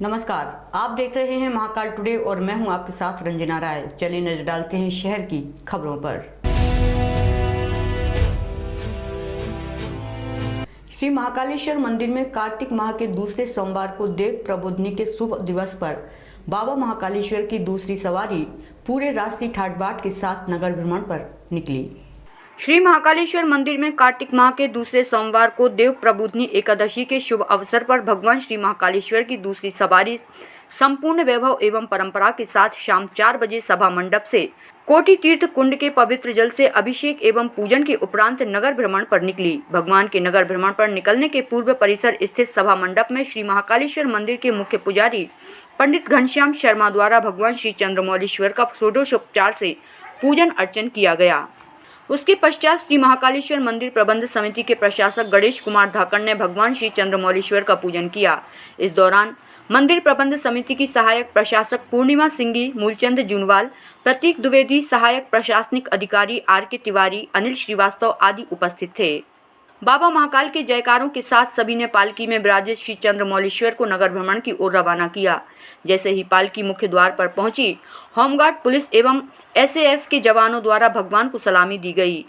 नमस्कार, आप देख रहे हैं महाकाल टुडे और मैं हूं आपके साथ रंजना राय। चलिए नजर डालते हैं शहर की खबरों पर। श्री महाकालेश्वर मंदिर में कार्तिक माह के दूसरे सोमवार को देव प्रबोधनी के शुभ दिवस पर बाबा महाकालेश्वर की दूसरी सवारी पूरे राशि ठाट बाट के साथ नगर भ्रमण पर निकली। श्री महाकालेश्वर मंदिर में कार्तिक माह के दूसरे सोमवार को देव प्रबोधनी एकादशी के शुभ अवसर पर भगवान श्री महाकालेश्वर की दूसरी सवारी संपूर्ण वैभव एवं परंपरा के साथ शाम 4 बजे सभा मंडप से कोटि तीर्थ कुंड के पवित्र जल से अभिषेक एवं पूजन के उपरांत नगर भ्रमण पर निकली। भगवान के नगर भ्रमण पर निकलने के पूर्व परिसर स्थित सभा मंडप में श्री महाकालेश्वर मंदिर के मुख्य पुजारी पंडित घनश्याम शर्मा द्वारा भगवान श्री चंद्रमौलीश्वर का षोडशोपचार से पूजन अर्चन किया गया। उसके पश्चात श्री महाकालेश्वर मंदिर प्रबंध समिति के प्रशासक गणेश कुमार धाकड़ ने भगवान श्री चंद्रमौलीश्वर का पूजन किया। इस दौरान मंदिर प्रबंध समिति की सहायक प्रशासक पूर्णिमा सिंघी, मूलचंद जुनवाल, प्रतीक द्विवेदी, सहायक प्रशासनिक अधिकारी आर.के. तिवारी, अनिल श्रीवास्तव आदि उपस्थित थे। बाबा महाकाल के जयकारों के साथ सभी ने पालकी में विराजित श्री चंद्रमौलीश्वर को नगर भ्रमण की ओर रवाना किया। जैसे ही पालकी मुख्य द्वार पर पहुंची, होमगार्ड पुलिस एवं एसएएफ के जवानों द्वारा भगवान को सलामी दी गई।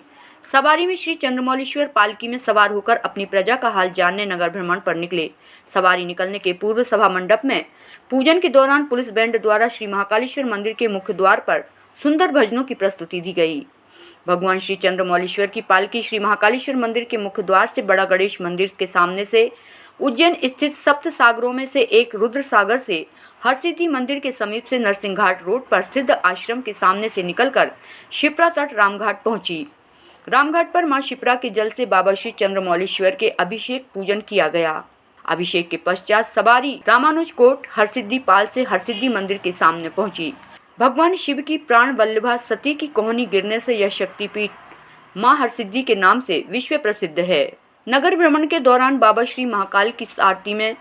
सवारी में श्री चंद्रमौलीश्वर पालकी में सवार होकर अपनी प्रजा का हाल जानने नगर भ्रमण पर निकले। सवारी निकलने के पूर्व सभा मंडप में पूजन के दौरान पुलिस बैंड द्वारा श्री महाकालेश्वर मंदिर के मुख्य द्वार पर सुंदर भजनों की प्रस्तुति दी गई। भगवान श्री चंद्रमौलीश्वर की पालकी श्री महाकालेश्वर मंदिर के मुख्य द्वार से बड़ा गणेश मंदिर के सामने से उज्जैन स्थित सप्त सागरों में से एक रुद्र सागर से हरसिद्धि मंदिर के समीप से नरसिंहघाट रोड पर सिद्ध आश्रम के सामने से निकलकर शिप्रा तट रामघाट पहुंची। रामघाट पर मां शिप्रा के जल से बाबा श्री चंद्रमौलीश्वर के अभिषेक पूजन किया गया। अभिषेक के पश्चात सवारी रामानुज कोट हरसिद्धि पाल से हरसिद्धि मंदिर के सामने पहुंची। भगवान शिव की प्राण वल्लभा सती की कोहनी गिरने से यह शक्तिपीठ मां हरसिद्धि के नाम से विश्व प्रसिद्ध है। नगर भ्रमण के दौरान बाबा श्री महाकाल की आरती में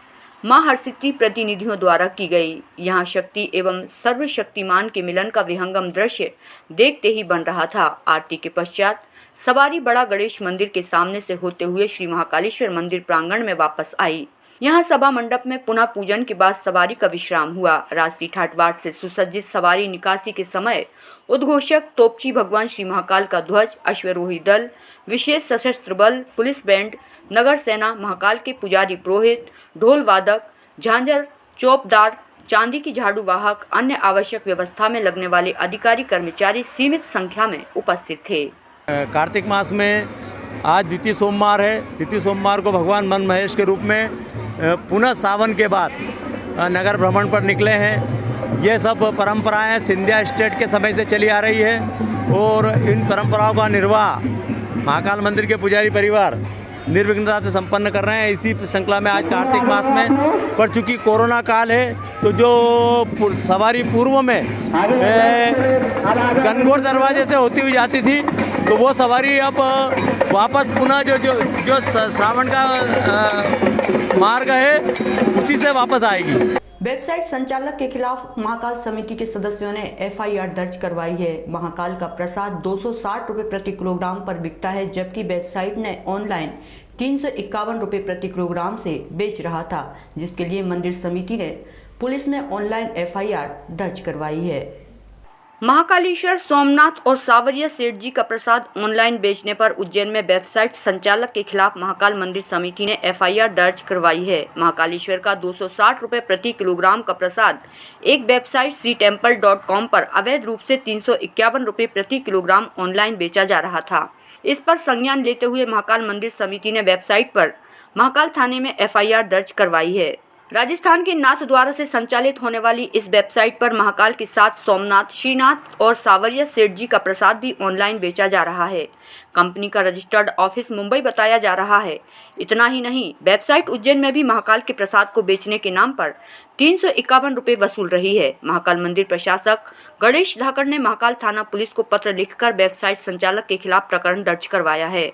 मां हरसिद्धि प्रतिनिधियों द्वारा की गई। यहाँ शक्ति एवं सर्वशक्तिमान के मिलन का विहंगम दृश्य देखते ही बन रहा था। आरती के पश्चात सवारी बड़ा गणेश मंदिर के सामने से होते हुए श्री महाकालेश्वर मंदिर प्रांगण में वापस आई। यहाँ सभा मंडप में पुनः पूजन के बाद सवारी का विश्राम हुआ। राशि ठाटबाट से सुसज्जित सवारी निकासी के समय उद्घोषक, तोपची, भगवान श्री महाकाल का ध्वज, अश्वरोही दल, विशेष सशस्त्र बल, पुलिस बैंड, नगर सेना, महाकाल के पुजारी पुरोहित, ढोल वादक, झांझर, चौपदार, चांदी की झाड़ू वाहक, अन्य आवश्यक व्यवस्था में लगने वाले अधिकारी कर्मचारी सीमित संख्या में उपस्थित थे। कार्तिक मास में आज द्वितीय सोमवार है। द्वितीय सोमवार को भगवान मन महेश के रूप में पुनः सावन के बाद नगर भ्रमण पर निकले हैं। ये सब परंपराएं सिंधिया स्टेट के समय से चली आ रही है और इन परंपराओं का निर्वाह महाकाल मंदिर के पुजारी परिवार निर्विघ्नता से संपन्न कर रहे हैं। इसी श्रृंखला में आज कार्तिक मास में पर चूँकि कोरोना काल है तो जो सवारी पूर्व में गणगौर दरवाजे से होती हुई जाती थी तो वो सवारी अब वापस पुनः जो श्रावण का मार्ग है उसी से वापस आएगी। वेबसाइट संचालक के खिलाफ महाकाल समिति के सदस्यों ने एफआईआर दर्ज करवाई है। महाकाल का प्रसाद 260 रुपये प्रति किलोग्राम पर बिकता है, जबकि वेबसाइट ने ऑनलाइन 351 रुपये प्रति किलोग्राम से बेच रहा था, जिसके लिए मंदिर समिति ने पुलिस में ऑनलाइन एफआईआर दर्ज करवाई है। महाकालेश्वर, सोमनाथ और सावरिया सेठ जी का प्रसाद ऑनलाइन बेचने पर उज्जैन में वेबसाइट संचालक के खिलाफ महाकाल मंदिर समिति ने एफआईआर दर्ज करवाई है। महाकालेश्वर का 260 रुपये प्रति किलोग्राम का प्रसाद एक वेबसाइट sritemple.com पर अवैध रूप से 351 रुपये प्रति किलोग्राम ऑनलाइन बेचा जा रहा था। इस पर संज्ञान लेते हुए महाकाल मंदिर समिति ने वेबसाइट पर महाकाल थाने में एफआईआर दर्ज करवाई है। राजस्थान के नाथद्वारा से संचालित होने वाली इस वेबसाइट पर महाकाल के साथ सोमनाथ, श्रीनाथ और सावरिया सेठ जी का प्रसाद भी ऑनलाइन बेचा जा रहा है। कंपनी का रजिस्टर्ड ऑफिस मुंबई बताया जा रहा है। इतना ही नहीं, वेबसाइट उज्जैन में भी महाकाल के प्रसाद को बेचने के नाम पर 351 रुपये वसूल रही है। महाकाल मंदिर प्रशासक गणेश धाकड़ ने महाकाल थाना पुलिस को पत्र लिखकर वेबसाइट संचालक के खिलाफ प्रकरण दर्ज करवाया है।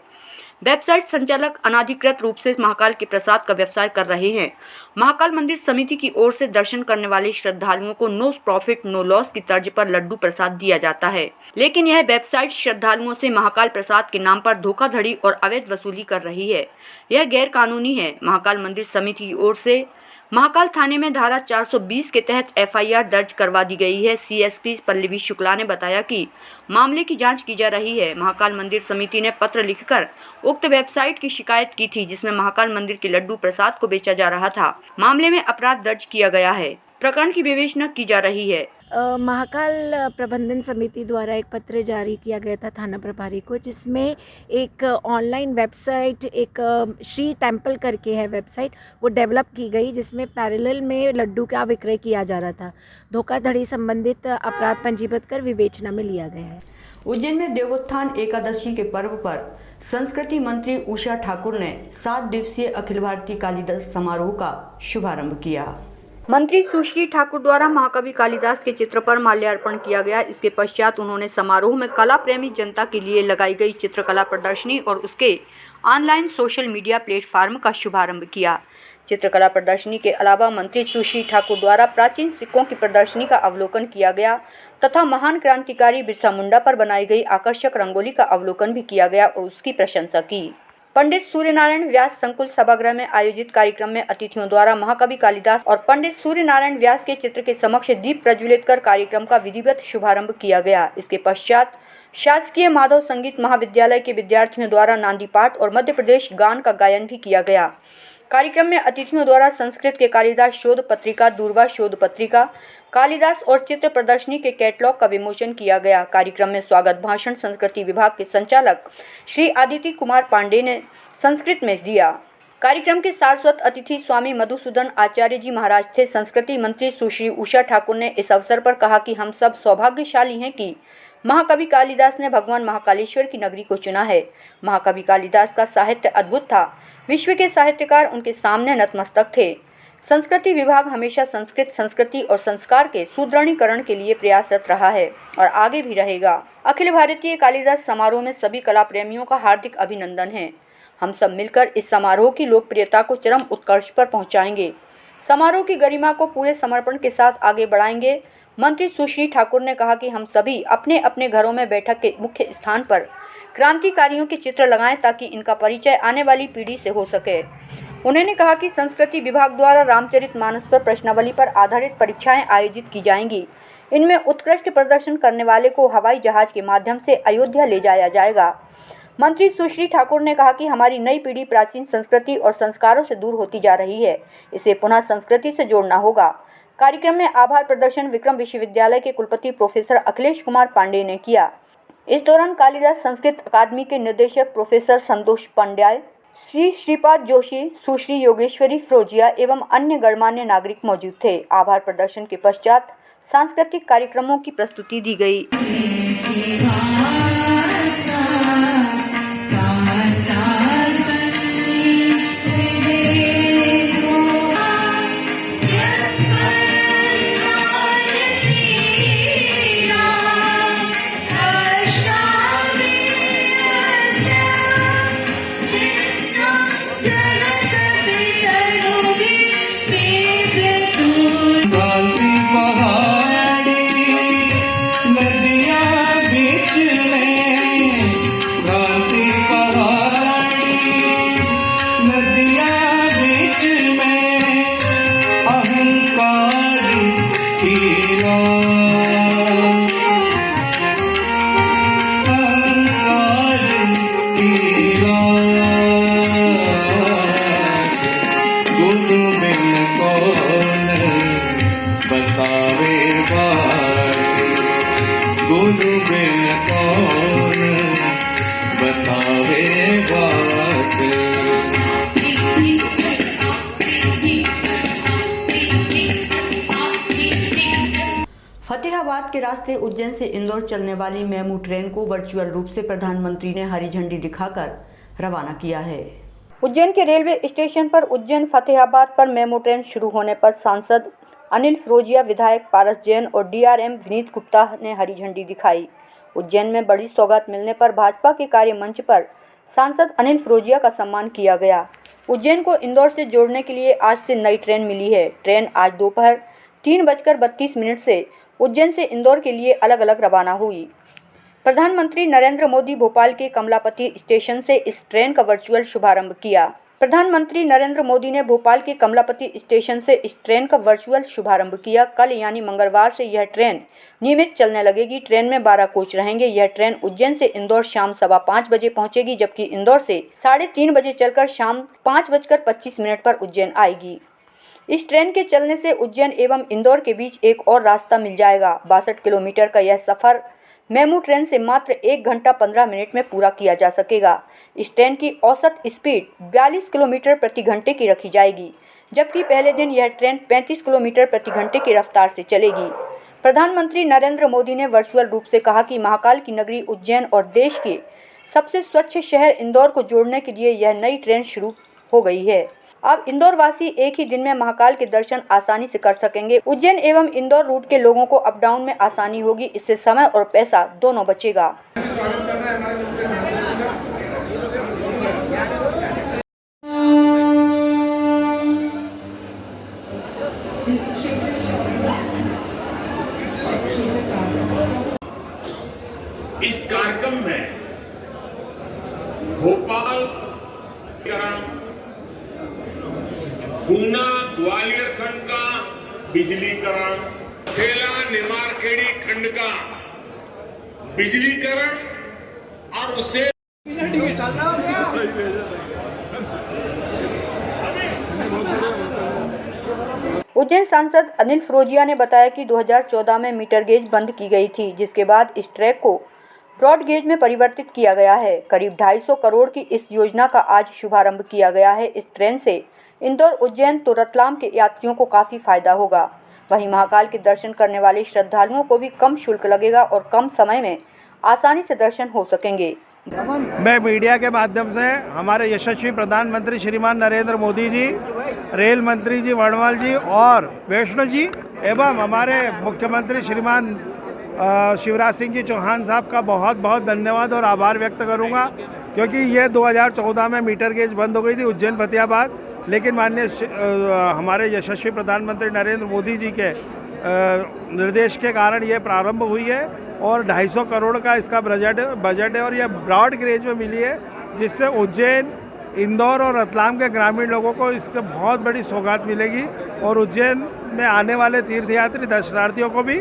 वेबसाइट संचालक अनाधिकृत रूप से महाकाल के प्रसाद का व्यवसाय कर रहे हैं। महाकाल मंदिर समिति की ओर से दर्शन करने वाले श्रद्धालुओं को नो प्रॉफिट नो लॉस की तर्ज पर लड्डू प्रसाद दिया जाता है, लेकिन यह वेबसाइट श्रद्धालुओं से महाकाल प्रसाद के नाम पर धोखाधड़ी और अवैध वसूली कर रही है। यह गैर कानूनी है। महाकाल मंदिर समिति की ओर से महाकाल थाने में धारा 420 के तहत एफआईआर दर्ज करवा दी गई है। सीएसपी पल्लवी शुक्ला ने बताया कि मामले की जांच की जा रही है। महाकाल मंदिर समिति ने पत्र लिखकर उक्त वेबसाइट की शिकायत की थी, जिसमें महाकाल मंदिर के लड्डू प्रसाद को बेचा जा रहा था। मामले में अपराध दर्ज किया गया है। प्रकरण की विवेचना की जा रही है। महाकाल प्रबंधन समिति द्वारा एक पत्र जारी किया गया था थाना प्रभारी को, जिसमें एक ऑनलाइन वेबसाइट, एक श्री टेम्पल करके है वेबसाइट, वो डेवलप की गई, जिसमें पैरेलल में लड्डू का विक्रय किया जा रहा था। धोखाधड़ी संबंधित अपराध पंजीबद्ध कर विवेचना में लिया गया है। उज्जैन में देवोत्थान एकादशी के पर्व पर संस्कृति मंत्री उषा ठाकुर ने 7 दिवसीय अखिल भारतीय कालिदास समारोह का शुभारंभ किया। मंत्री सुश्री ठाकुर द्वारा महाकवि कालिदास के चित्र पर माल्यार्पण किया गया। इसके पश्चात उन्होंने समारोह में कला प्रेमी जनता के लिए लगाई गई चित्रकला प्रदर्शनी और उसके ऑनलाइन सोशल मीडिया प्लेटफॉर्म का शुभारंभ किया। चित्रकला प्रदर्शनी के अलावा मंत्री सुश्री ठाकुर द्वारा प्राचीन सिक्कों की प्रदर्शनी का अवलोकन किया गया तथा महान क्रांतिकारी बिरसा मुंडा पर बनाई गई आकर्षक रंगोली का अवलोकन भी किया गया और उसकी प्रशंसा की। पंडित सूर्यनारायण व्यास संकुल सभागृह में आयोजित कार्यक्रम में अतिथियों द्वारा महाकवि कालिदास और पंडित सूर्यनारायण व्यास के चित्र के समक्ष दीप प्रज्वलित कर कार्यक्रम का विधिवत शुभारंभ किया गया। इसके पश्चात शासकीय माधव संगीत महाविद्यालय के विद्यार्थियों द्वारा नांदी पाठ और मध्य प्रदेश गान का गायन भी किया गया। कार्यक्रम में अतिथियों द्वारा संस्कृत के कालिदास शोध पत्रिका, दूरवा शोध पत्रिका, कालिदास और चित्र प्रदर्शनी के कैटलॉग का विमोचन किया गया। कार्यक्रम में स्वागत भाषण संस्कृति विभाग के संचालक श्री आदित्य कुमार पांडे ने संस्कृत में दिया। कार्यक्रम के सारस्वत अतिथि स्वामी मधुसूदन आचार्य जी महाराज थे। संस्कृति मंत्री सुश्री उषा ठाकुर ने इस अवसर पर कहा कि हम सब सौभाग्यशाली हैं कि महाकवि कालिदास ने भगवान महाकालेश्वर की नगरी को चुना है। महाकवि कालिदास का साहित्य अद्भुत था। विश्व के साहित्यकार उनके सामने नतमस्तक थे। संस्कृति विभाग हमेशा संस्कृत, संस्कृति और संस्कार के सुदृढ़ीकरण के लिए प्रयासरत रहा है और आगे भी रहेगा। अखिल भारतीय कालिदास समारोह में सभी कला प्रेमियों का हार्दिक अभिनंदन है। हम सब मिलकर इस समारोह की लोकप्रियता को चरम उत्कर्ष पर पहुंचाएंगे। समारोह की गरिमा को पूरे समर्पण के साथ आगे बढ़ाएंगे। मंत्री सुश्री ठाकुर ने कहा कि हम सभी अपने अपने घरों में बैठक के मुख्य स्थान पर क्रांतिकारियों के चित्र लगाएं ताकि इनका परिचय आने वाली पीढ़ी से हो सके। उन्होंने कहा कि संस्कृति विभाग द्वारा रामचरितमानस पर प्रश्नावली पर आधारित परीक्षाएं आयोजित की जाएंगी। इनमें उत्कृष्ट प्रदर्शन करने वाले को हवाई जहाज के माध्यम से अयोध्या ले जाया जाएगा। मंत्री सुश्री ठाकुर ने कहा कि हमारी नई पीढ़ी प्राचीन संस्कृति और संस्कारों से दूर होती जा रही है। इसे पुनः संस्कृति से जोड़ना होगा। कार्यक्रम में आभार प्रदर्शन विक्रम विश्वविद्यालय के कुलपति प्रोफेसर अखिलेश कुमार पांडे ने किया। इस दौरान कालिदास संस्कृत अकादमी के निदेशक प्रोफेसर संतोष पांड्याय, श्री श्रीपाद जोशी, सुश्री योगेश्वरी फ्रोजिया एवं अन्य गणमान्य नागरिक मौजूद थे। आभार प्रदर्शन के पश्चात सांस्कृतिक कार्यक्रमों की प्रस्तुति दी गई। फतेहाबाद के रास्ते उज्जैन से इंदौर चलने वाली मेमू ट्रेन को वर्चुअल रूप से प्रधानमंत्री ने हरी झंडी दिखाकर रवाना किया है। उज्जैन के रेलवे स्टेशन पर उज्जैन फतेहाबाद पर मेमू ट्रेन शुरू होने पर सांसद अनिल फिरोजिया, विधायक पारस जैन और डीआरएम विनीत गुप्ता ने हरी झंडी दिखाई। उज्जैन में बड़ी सौगात मिलने पर भाजपा के कार्य मंच पर सांसद अनिल फिरोजिया का सम्मान किया गया। उज्जैन को इंदौर से जोड़ने के लिए आज से नई ट्रेन मिली है। ट्रेन आज दोपहर 3:32 से उज्जैन से इंदौर के लिए अलग अलग रवाना हुई। प्रधानमंत्री नरेंद्र मोदी भोपाल के कमलापति स्टेशन से इस ट्रेन का वर्चुअल शुभारंभ किया। प्रधानमंत्री नरेंद्र मोदी ने भोपाल के कमलापति स्टेशन से इस ट्रेन का वर्चुअल शुभारंभ किया। कल यानी मंगलवार से यह ट्रेन नियमित चलने लगेगी। ट्रेन में 12 कोच रहेंगे। यह ट्रेन उज्जैन से इंदौर शाम 5:15 बजे पहुंचेगी, जबकि इंदौर से 3:30 बजे चलकर शाम 5:25 पर उज्जैन आएगी। इस ट्रेन के चलने से उज्जैन एवं इंदौर के बीच एक और रास्ता मिल जाएगा। 62 किलोमीटर का यह सफर मेमू ट्रेन से मात्र 1 घंटा 15 मिनट में पूरा किया जा सकेगा। इस ट्रेन की औसत स्पीड 42 किलोमीटर प्रति घंटे की रखी जाएगी, जबकि पहले दिन यह ट्रेन 35 किलोमीटर प्रति घंटे की रफ्तार से चलेगी। प्रधानमंत्री नरेंद्र मोदी ने वर्चुअल रूप से कहा कि महाकाल की नगरी उज्जैन और देश के सबसे स्वच्छ शहर इंदौर को जोड़ने के लिए यह नई ट्रेन शुरू हो गई है। अब इंदौर वासी एक ही दिन में महाकाल के दर्शन आसानी से कर सकेंगे। उज्जैन एवं इंदौर रूट के लोगों को अप डाउन में आसानी होगी। इससे समय और पैसा दोनों बचेगा। इस कार्यक्रम में भोपाल गुना ग्वालियर खंड का बिजलीकरण, थेला निमारखेड़ी खंड का बिजलीकरण और उसे उज्जैन सांसद अनिल फिरोजिया ने बताया कि 2014 में मीटर गेज बंद की गई थी, जिसके बाद इस ट्रैक को ब्रॉड गेज में परिवर्तित किया गया है। करीब 250 करोड़ की इस योजना का आज शुभारंभ किया गया है। इस ट्रेन से इंदौर, उज्जैन तो रतलाम के यात्रियों को काफ़ी फायदा होगा। वहीं महाकाल के दर्शन करने वाले श्रद्धालुओं को भी कम शुल्क लगेगा और कम समय में आसानी से दर्शन हो सकेंगे। मैं मीडिया के माध्यम से हमारे यशस्वी प्रधानमंत्री श्रीमान नरेंद्र मोदी जी, रेल मंत्री जी वर्णवाल जी और वैष्णो जी एवं हमारे मुख्यमंत्री श्रीमान शिवराज सिंह जी चौहान साहब का बहुत बहुत धन्यवाद और आभार व्यक्त करूंगा, क्योंकि ये 2014 में मीटर गेज बंद हो गई थी उज्जैन फतेहाबाद, लेकिन माननीय हमारे यशस्वी प्रधानमंत्री नरेंद्र मोदी जी के निर्देश के कारण ये प्रारंभ हुई है और 250 करोड़ का इसका बजट है और ये ब्रॉड गेज में मिली है, जिससे उज्जैन, इंदौर और रतलाम के ग्रामीण लोगों को इससे बहुत बड़ी सौगात मिलेगी और उज्जैन में आने वाले तीर्थयात्री दर्शनार्थियों को भी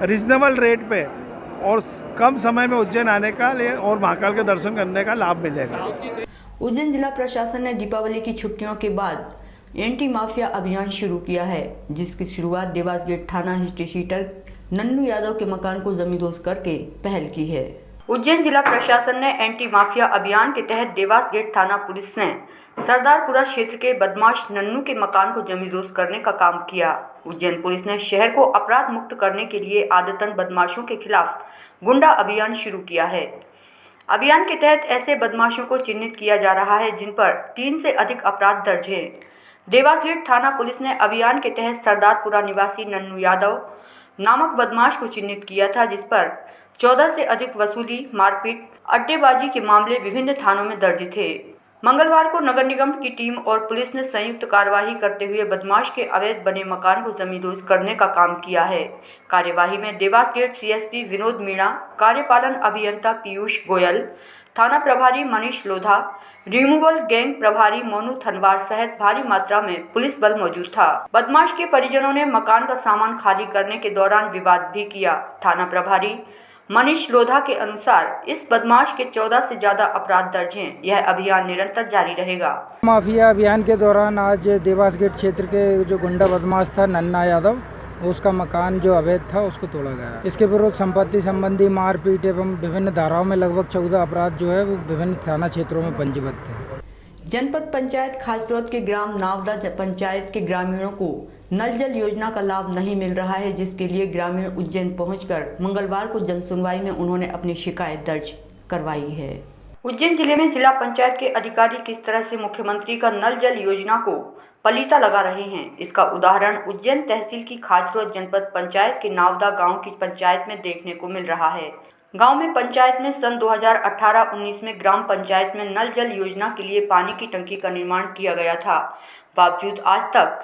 रीजनेबल रेट पे और कम समय में उज्जैन आने का लिए और महाकाल के दर्शन करने का लाभ मिलेगा। उज्जैन जिला प्रशासन ने दीपावली की छुट्टियों के बाद एंटी माफिया अभियान शुरू किया है, जिसकी शुरुआत देवास गेट थाना हिस्ट्री शीटर नन्नू यादव के मकान को जमींदोज करके पहल की है। उज्जैन जिला प्रशासन ने एंटी माफिया अभियान के तहत देवास गेट थाना पुलिस ने सरदारपुरा क्षेत्र के बदमाश नन्नू के मकान को जमींदोज करने का काम किया। उज्जैन पुलिस ने शहर को अपराध मुक्त करने के लिए आदतन बदमाशों के खिलाफ गुंडा अभियान शुरू किया है। अभियान के तहत ऐसे बदमाशों को चिन्हित किया जा रहा है जिन पर 3 से अधिक अपराध दर्ज हैं। देवास गेट थाना पुलिस ने अभियान के तहत सरदारपुरा निवासी नन्नू यादव नामक बदमाश को चिन्हित किया था, जिस पर 14 से अधिक वसूली, मारपीट, अड्डेबाजी के मामले विभिन्न थानों में दर्ज थे। मंगलवार को नगर निगम की टीम और पुलिस ने संयुक्त कार्रवाई करते हुए बदमाश के अवैध बने मकान को जमींदोज करने का काम किया है। कार्यवाही में देवास गेट सीएसपी विनोद मीणा, कार्यपालन अभियंता पीयूष गोयल, थाना प्रभारी मनीष लोधा, रिमूवल गैंग प्रभारी मोनू थनवार सहित भारी मात्रा में पुलिस बल मौजूद था। बदमाश के परिजनों ने मकान का सामान खाली करने के दौरान विवाद भी किया। थाना प्रभारी मनीष लोधा के अनुसार इस बदमाश के 14 से ज़्यादा अपराध दर्ज हैं। यह अभियान निरंतर जारी रहेगा। माफिया अभियान के दौरान आज देवास गेट क्षेत्र के जो गुंडा बदमाश था नन्ना यादव, उसका मकान जो अवैध था उसको तोड़ा गया। इसके विरुद्ध संपत्ति संबंधी मारपीट एवं विभिन्न धाराओं में लगभग 14 अपराध जो है वो विभिन्न थाना क्षेत्रों में पंजीबद्ध थे। जनपद पंचायत खासरोद के ग्राम नावदा पंचायत के ग्रामीणों को नल जल योजना का लाभ नहीं मिल रहा है, जिसके लिए ग्रामीण उज्जैन पहुंचकर मंगलवार को जनसुनवाई में उन्होंने अपनी शिकायत दर्ज करवाई है। उज्जैन जिले में जिला पंचायत के अधिकारी किस तरह से मुख्यमंत्री का नल जल योजना को पलीता लगा रहे हैं, इसका उदाहरण उज्जैन तहसील की खासरोद जनपद पंचायत के नावदा गांव की पंचायत में देखने को मिल रहा है। गांव में पंचायत में सन 2018-19 में ग्राम पंचायत में नल जल योजना के लिए पानी की टंकी का निर्माण किया गया था। बावजूद आज तक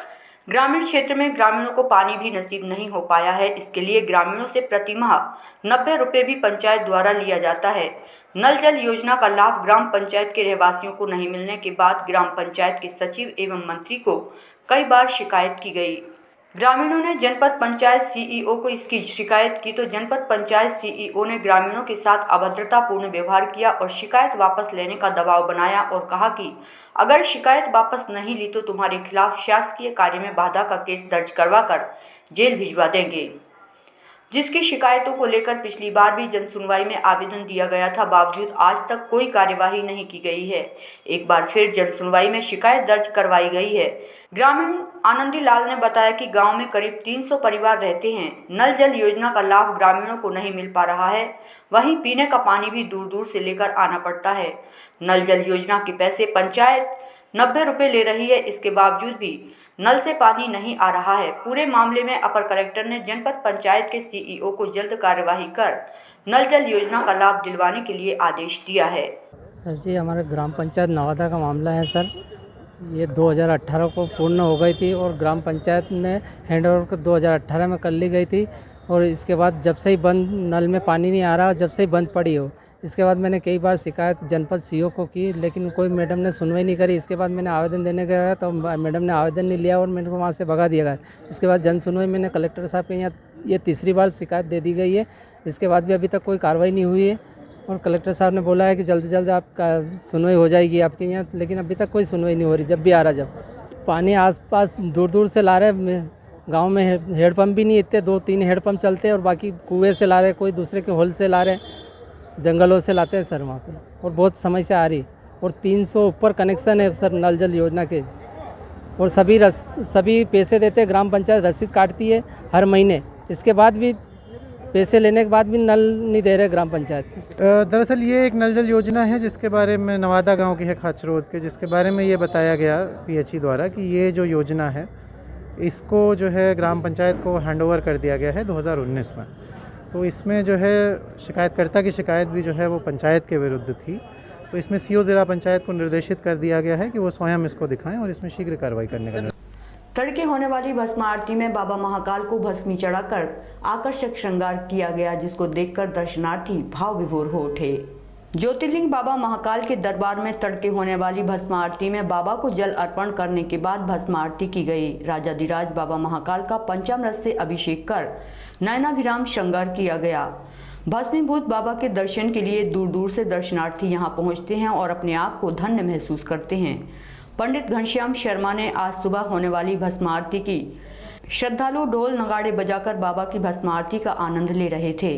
ग्रामीण क्षेत्र में ग्रामीणों को पानी भी नसीब नहीं हो पाया है। इसके लिए ग्रामीणों से प्रतिमाह 90 रुपये भी पंचायत द्वारा लिया जाता है। नल जल योजना का लाभ ग्राम पंचायत के रहवासियों को नहीं मिलने के बाद ग्राम पंचायत के सचिव एवं मंत्री को कई बार शिकायत की गई। ग्रामीणों ने जनपद पंचायत सीईओ को इसकी शिकायत की तो जनपद पंचायत सीईओ ने ग्रामीणों के साथ अभद्रतापूर्ण व्यवहार किया और शिकायत वापस लेने का दबाव बनाया और कहा कि अगर शिकायत वापस नहीं ली तो तुम्हारे खिलाफ शासकीय कार्य में बाधा का केस दर्ज करवाकर जेल भिजवा देंगे। जिसकी शिकायतों को लेकर पिछली बार भी जनसुनवाई में आवेदन दिया गया था, बावजूद आज तक कोई कार्यवाही नहीं की गई है। एक बार फिर जनसुनवाई में शिकायत दर्ज करवाई गई है। ग्रामीण आनंदी लाल ने बताया कि गांव में करीब 300 परिवार रहते हैं। नल जल योजना का लाभ ग्रामीणों को नहीं मिल पा रहा है, वहीं पीने का पानी भी दूर दूर से लेकर आना पड़ता है। नल जल योजना के पैसे पंचायत 90 रुपये ले रही है, इसके बावजूद भी नल से पानी नहीं आ रहा है। पूरे मामले में अपर कलेक्टर ने जनपद पंचायत के सीईओ को जल्द कार्यवाही कर नल जल योजना का लाभ दिलवाने के लिए आदेश दिया है। सर जी, हमारे ग्राम पंचायत नवादा का मामला है सर। ये 2018 को पूर्ण हो गई थी और ग्राम पंचायत ने हैंडओवर 2018 में कर ली गई थी और इसके बाद जब से ही बंद, नल में पानी नहीं आ रहा, जब से ही बंद पड़ी हो। इसके बाद मैंने कई बार शिकायत जनपद सीईओ को की, लेकिन कोई मैडम ने सुनवाई नहीं करी। इसके बाद मैंने आवेदन देने गया तो मैडम ने आवेदन नहीं लिया और मेरे को वहाँ से भगा दिया गया। इसके बाद जन सुनवाई मैंने कलेक्टर साहब के यहाँ ये तीसरी बार शिकायत दे दी गई है। इसके बाद भी अभी तक कोई कार्रवाई नहीं हुई है और कलेक्टर साहब ने बोला है कि जल्द से जल्द आपका सुनवाई हो जाएगी आपके यहाँ, लेकिन अभी तक कोई सुनवाई नहीं हो रही। जब भी आ रहा, जब पानी आसपास दूर दूर से ला रहे, गांव में हेडपम्प भी नहीं, इतने 2-3 हेडपम्प चलते हैं और बाकी कुएं से ला रहे, कोई दूसरे के होल से ला रहे, जंगलों से लाते हैं सर वहाँ पे, और बहुत समस्या आ रही। और 300 ऊपर कनेक्शन है सर नल जल योजना के, और सभी पैसे देते हैं। ग्राम पंचायत रसीद काटती है हर महीने, इसके बाद भी पैसे लेने के बाद भी नल नहीं दे रहे ग्राम पंचायत से। दरअसल ये एक नल जल योजना है जिसके बारे में नवादा गांव की है खाचरोद के, जिसके बारे में ये बताया गया पीएचई द्वारा कि ये जो योजना है इसको जो है ग्राम पंचायत को हैंडओवर कर दिया गया है 2019 में। तो इसमें जो है शिकायतकर्ता की शिकायत भी जो है वो पंचायत के विरुद्ध थी। तो इसमें सीओ ज़िला पंचायत को निर्देशित कर दिया गया है कि वो स्वयं इसको दिखाएं और इसमें शीघ्र कार्रवाई करने का। तड़के होने वाली भस्म आरती में बाबा महाकाल को भस्मी चढ़ाकर आकर्षक श्रृंगार किया गया, जिसको देखकर दर्शनार्थी भाव विभोर हो उठे। ज्योतिर्लिंग बाबा महाकाल के दरबार में तड़के होने वाली भस्म आरती में बाबा को जल अर्पण करने के बाद भस्म आरती की गई। राजाधिराज बाबा महाकाल का पंचामृत से अभिषेक कर नयनाभिराम श्रृंगार किया गया। भस्मीभूत बाबा के दर्शन के लिए दूर दूर से दर्शनार्थी यहां पहुंचते हैं और अपने आप को धन्य महसूस करते हैं। पंडित घनश्याम शर्मा ने आज सुबह होने वाली भस्म आरती की श्रद्धालु ढोल नगाड़े बजाकर बाबा की भस्म आरती का आनंद ले रहे थे।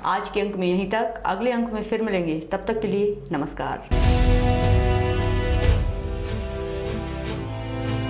आज के अंक में यहीं तक, अगले अंक में फिर मिलेंगे। तब तक के लिए नमस्कार।